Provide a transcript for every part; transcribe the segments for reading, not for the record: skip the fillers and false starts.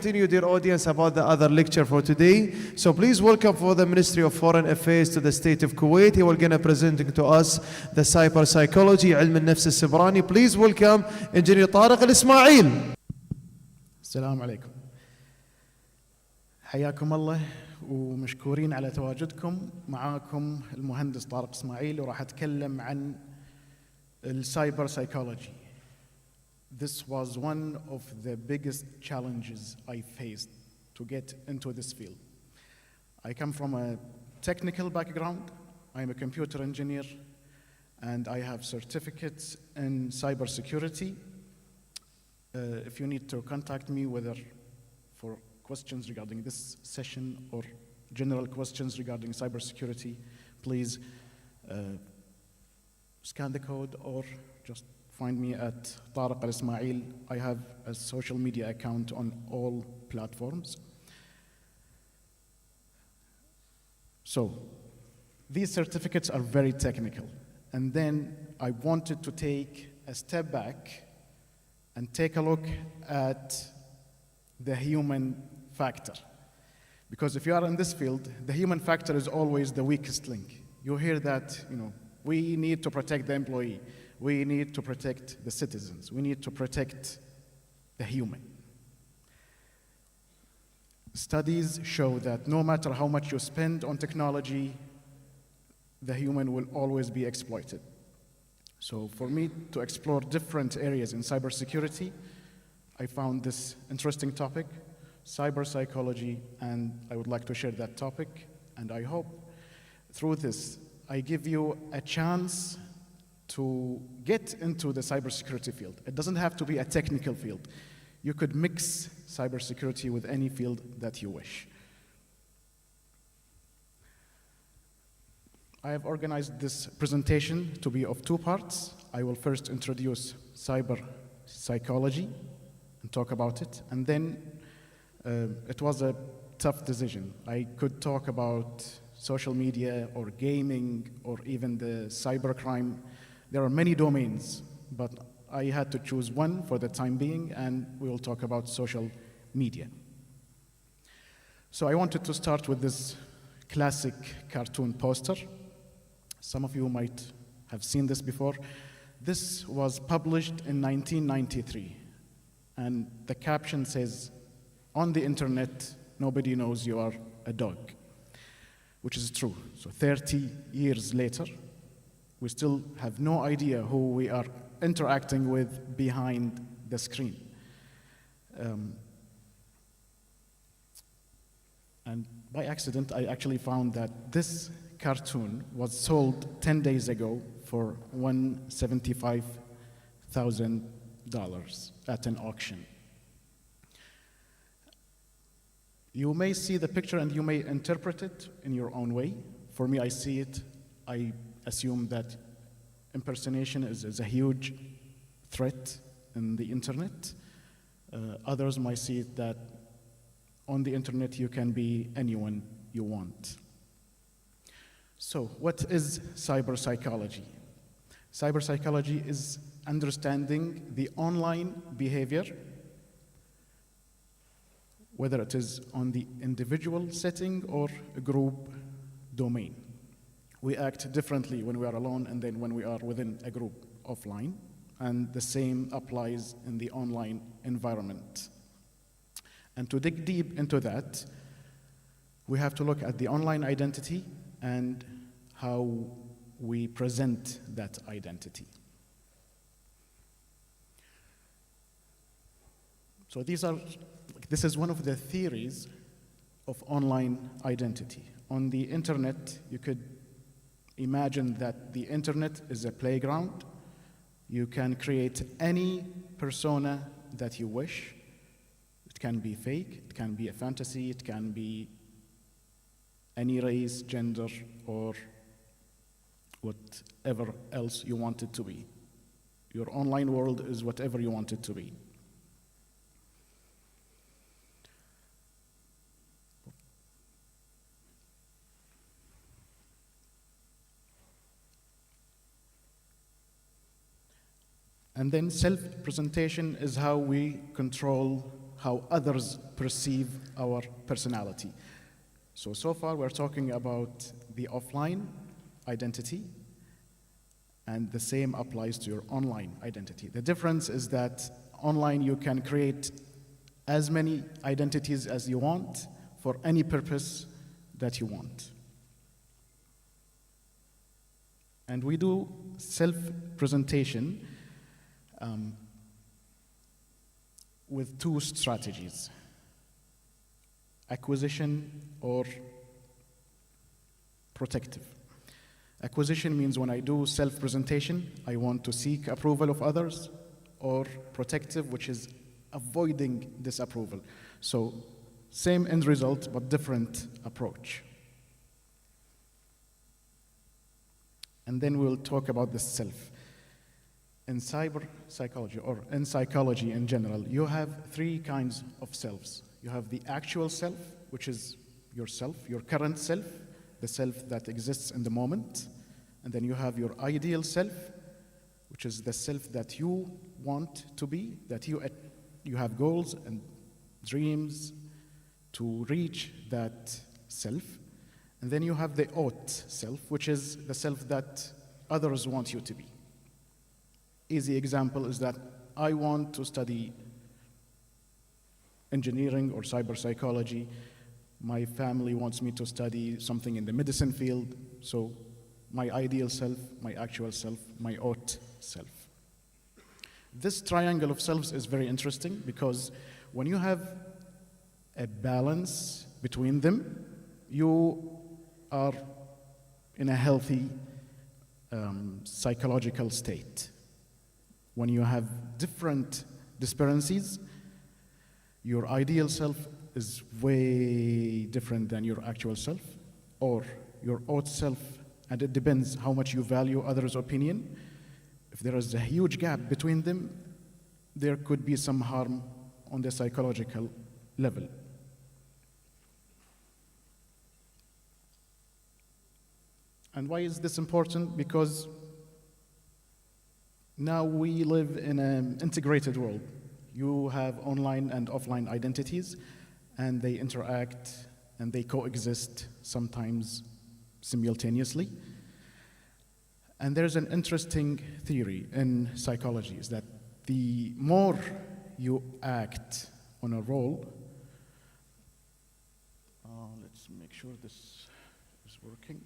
Continue, dear audience, about the other lecture for today. So please welcome for the Ministry of Foreign Affairs to the State of Kuwait. He will going to presenting to us the Cybersecurity, علم النفس السبراني. Please welcome Engineer طارق الإسماعيل. السلام عليكم. حياكم الله ومشكورين على تواجدكم. معاكم المهندس طارق إسماعيل وراح أتكلم عن السايبر سايكولوجي. This was one of the biggest challenges I faced to get into this field. I come from a technical background. I'm a computer engineer, and I have certificates in cybersecurity. If you need to contact me, whether for questions regarding this session or general questions regarding cybersecurity, please scan the code or just find me at Tariq al-Ismail. I have a social media account on all platforms. So these certificates are very technical. And then I wanted to take a step back and take a look at the human factor. Because if you are in this field, the human factor is always the weakest link. You hear that, we need to protect the employee. We need to protect the citizens. We need to protect the human. Studies show that no matter how much you spend on technology, the human will always be exploited. So for me to explore different areas in cybersecurity, I found this interesting topic, cyberpsychology, and I would like to share that topic. And I hope through this, I give you a chance to get into the cybersecurity field. It doesn't have to be a technical field. You could mix cybersecurity with any field that you wish. I have organized this presentation to be of two parts. I will first introduce cyberpsychology and talk about it, and then it was a tough decision. I could talk about social media or gaming or even the cybercrime. There are many domains, but I had to choose one for the time being, and we will talk about social media. So I wanted to start with this classic cartoon poster. Some of you might have seen this before. This was published in 1993, and the caption says, "On the internet, nobody knows you are a dog," which is true. So 30 years later, we still have no idea who we are interacting with behind the screen. And by accident, I actually found that this cartoon was sold 10 days ago for $175,000 at an auction. You may see the picture and you may interpret it in your own way. For me, I see it, I assume that impersonation is a huge threat in the internet. Others might see it that on the internet you can be anyone you want. So what is cyberpsychology? Cyberpsychology is understanding the online behavior, whether it is on the individual setting or a group domain. We act differently when we are alone and then when we are within a group offline, and the same applies in the online environment. And to dig deep into that, we have to look at the online identity and how we present that identity. So this is one of the theories of online identity. On the internet, you could imagine that the internet is a playground. You can create any persona that you wish. It can be fake, it can be a fantasy, it can be any race, gender, or whatever else you want it to be. Your online world is whatever you want it to be. And then self-presentation is how we control how others perceive our personality. So far we're talking about the offline identity, and the same applies to your online identity. The difference is that online you can create as many identities as you want for any purpose that you want. And we do self-presentation with two strategies: acquisition or protective. Acquisition means when I do self-presentation, I want to seek approval of others, or protective, which is avoiding disapproval. So same end result, but different approach. And then we'll talk about the self. In cyberpsychology, or in psychology in general, you have three kinds of selves. You have the actual self, which is yourself, your current self, the self that exists in the moment. And then you have your ideal self, which is the self that you want to be, that you have goals and dreams to reach that self. And then you have the ought self, which is the self that others want you to be. Easy example is that I want to study engineering or cyberpsychology. My family wants me to study something in the medicine field. So my ideal self, my actual self, my ought self. This triangle of selves is very interesting because when you have a balance between them, you are in a healthy psychological state. When you have different discrepancies, your ideal self is way different than your actual self, or your ought self, and it depends how much you value others' opinion. If there is a huge gap between them, there could be some harm on the psychological level. And why is this important? Because now we live in an integrated world. You have online and offline identities, and they interact and they coexist sometimes simultaneously. And there's an interesting theory in psychology, is that the more you act on a role, let's make sure this is working.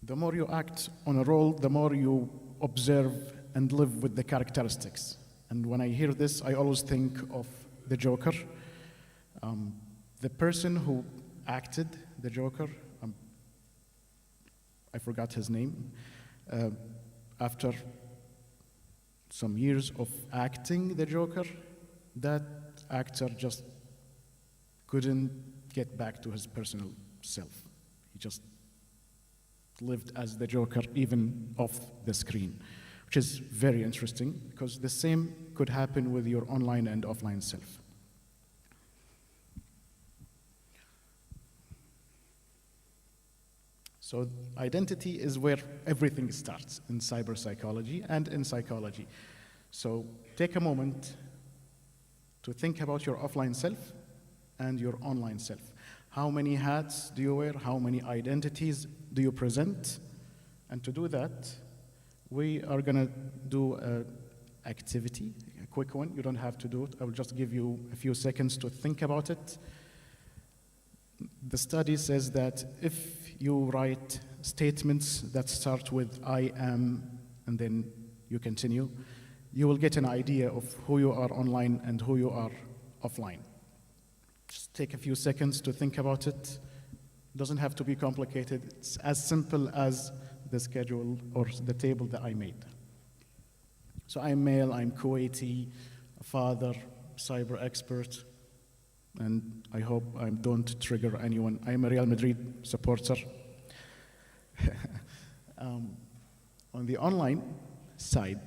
The more you act on a role, the more you observe and live with the characteristics. And when I hear this, I always think of the Joker. The person who acted the Joker, I forgot his name, after some years of acting the Joker, that actor just couldn't get back to his personal self. He just lived as the Joker even off the screen, which is very interesting because the same could happen with your online and offline self. So identity is where everything starts in cyberpsychology and in psychology. So take a moment to think about your offline self and your online self. How many hats do you wear? How many identities do you present? And to do that, we are going to do an activity, a quick one. You don't have to do it. I will just give you a few seconds to think about it. The study says that if you write statements that start with I am, and then you continue, you will get an idea of who you are online and who you are offline. Just take a few seconds to think about it. It doesn't have to be complicated. It's as simple as the schedule or the table that I made. So I'm male, I'm Kuwaiti, a father, cyber expert, and I hope I don't trigger anyone. I'm a Real Madrid supporter. On the online side,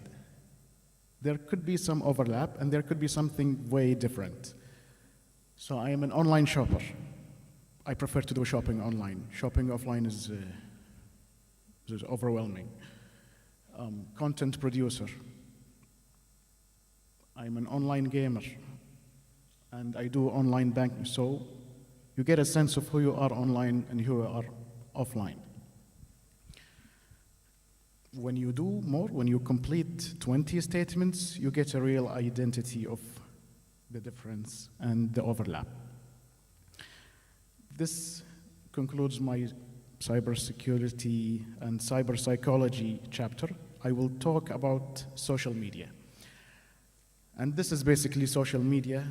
there could be some overlap and there could be something way different. So I am an online shopper. I prefer to do shopping online. Shopping offline is overwhelming. Content producer. I'm an online gamer, and I do online banking. So you get a sense of who you are online and who you are offline. When you do more, when you complete 20 statements, you get a real identity of the difference and the overlap. This concludes my cybersecurity and cyberpsychology chapter. I will talk about social media. And this is basically social media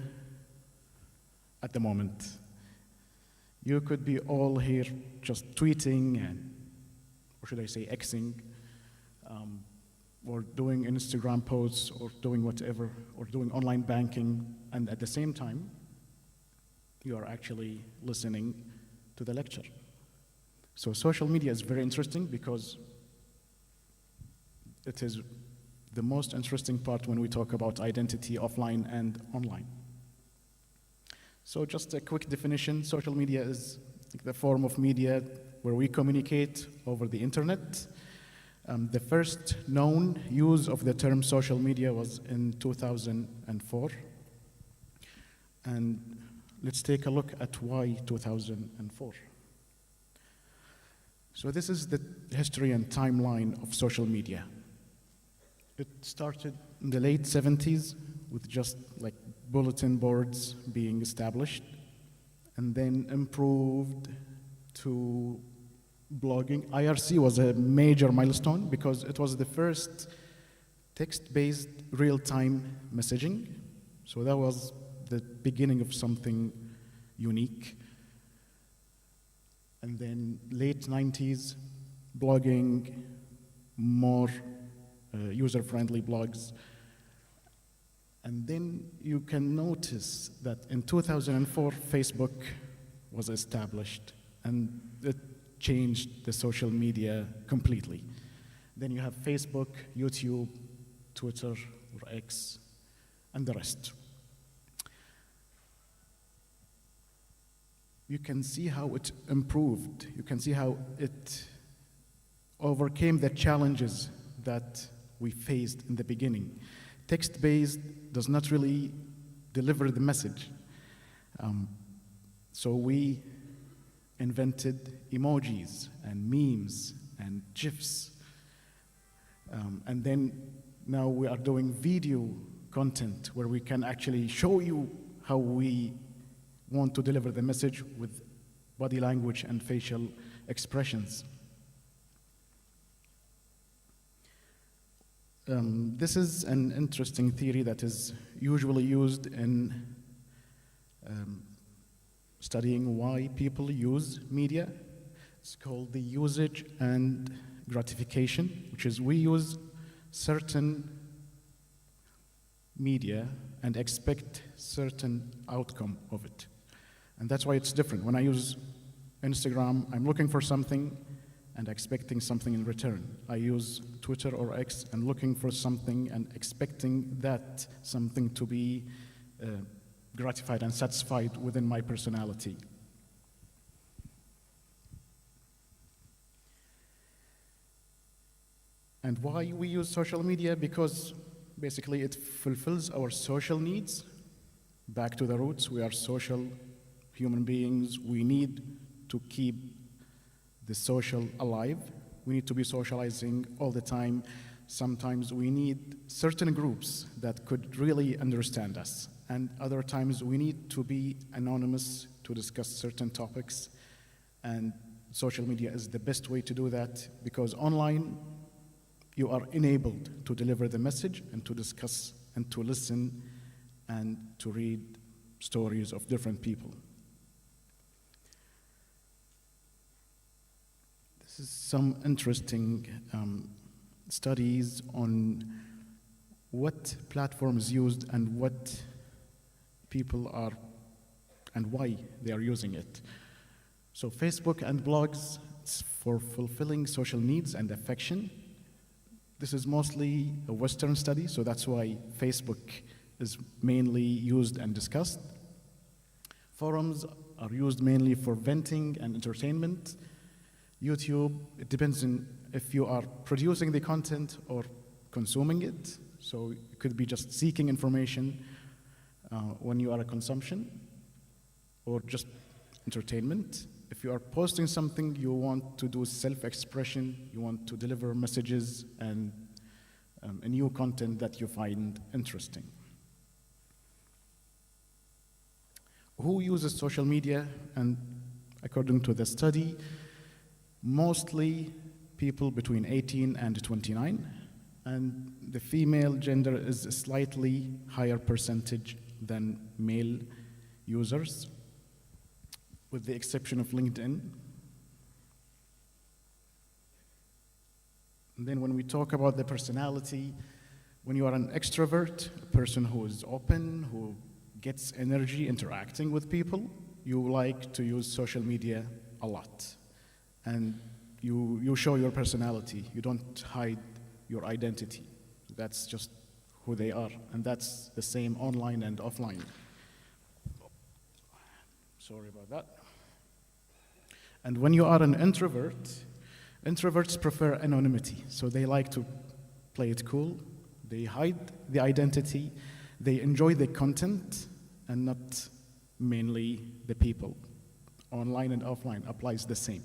at the moment. You could be all here just tweeting and, or should I say Xing, or doing Instagram posts, or doing whatever, or doing online banking, and at the same time, you are actually listening to the lecture. So social media is very interesting because it is the most interesting part when we talk about identity offline and online. So just a quick definition, social media is the form of media where we communicate over the internet. The first known use of the term social media was in 2004. And let's take a look at why 2004. So this is the history and timeline of social media. It started in the late 70s with just like bulletin boards being established, and then improved to blogging. IRC was a major milestone because it was the first text-based real-time messaging. So that was the beginning of something unique. And then late 90s, blogging, more user-friendly blogs. And then you can notice that in 2004, Facebook was established, and it changed the social media completely. Then you have Facebook, YouTube, Twitter, or X, and the rest. You can see how it improved. You can see how it overcame the challenges that we faced in the beginning. Text-based does not really deliver the message. So we invented emojis and memes and GIFs. And then now we are doing video content where we can actually show you how we want to deliver the message with body language and facial expressions. This is an interesting theory that is usually used in studying why people use media. It's called the usage and gratification, which is we use certain media and expect certain outcome of it. And that's why it's different. When I use Instagram, I'm looking for something and expecting something in return. I use Twitter or X and looking for something and expecting that something to be gratified and satisfied within my personality. And why we use social media? Because basically it fulfills our social needs. Back to the roots, we are social human beings. We need to keep the social alive. We need to be socializing all the time. Sometimes we need certain groups that could really understand us. And other times we need to be anonymous to discuss certain topics. And social media is the best way to do that because online you are enabled to deliver the message and to discuss and to listen and to read stories of different people. This is some interesting studies on what platforms used and what people are and why they are using it. So Facebook and blogs, it's for fulfilling social needs and affection. This is mostly a Western study, so that's why Facebook is mainly used and discussed. Forums are used mainly for venting and entertainment. YouTube, it depends on if you are producing the content or consuming it. So it could be just seeking information when you are a consumption, or just entertainment. If you are posting something, you want to do self-expression, you want to deliver messages and a new content that you find interesting. Who uses social media? And according to the study, mostly people between 18 and 29, and the female gender is a slightly higher percentage than male users, with the exception of LinkedIn. And then when we talk about the personality, when you are an extrovert, a person who is open, who gets energy interacting with people, you like to use social media a lot. And you show your personality. You don't hide your identity. That's just who they are. And that's the same online and offline. Sorry about that. And when you are an introvert, introverts prefer anonymity. So they like to play it cool. They hide the identity. They enjoy the content and not mainly the people. Online and offline applies the same.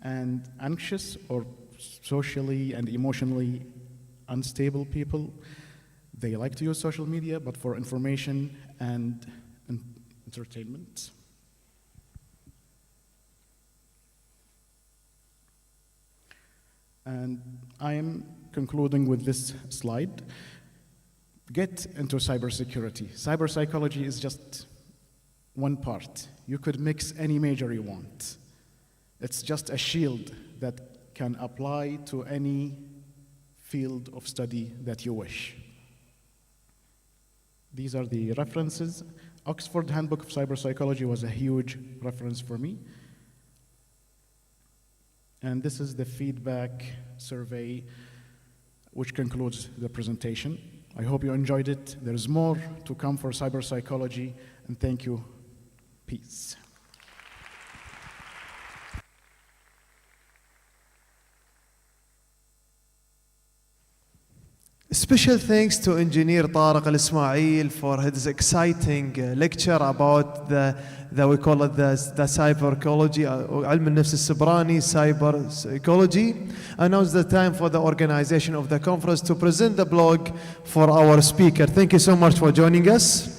And anxious or socially and emotionally unstable people, they like to use social media, but for information and entertainment. And I am concluding with this slide. Get into cybersecurity. Cyberpsychology is just one part. You could mix any major you want. It's just a shield that can apply to any field of study that you wish. These are the references. Oxford Handbook of Cyberpsychology was a huge reference for me. And this is the feedback survey, which concludes the presentation. I hope you enjoyed it. There's more to come for cyberpsychology, and thank you. Peace. Special thanks to Engineer Tariq Al-Ismail for his exciting lecture about we call it the cyberpsychology, علم النفس السبراني, cybersecurity. And now is the time for the organization of the conference to present the blog for our speaker. Thank you so much for joining us.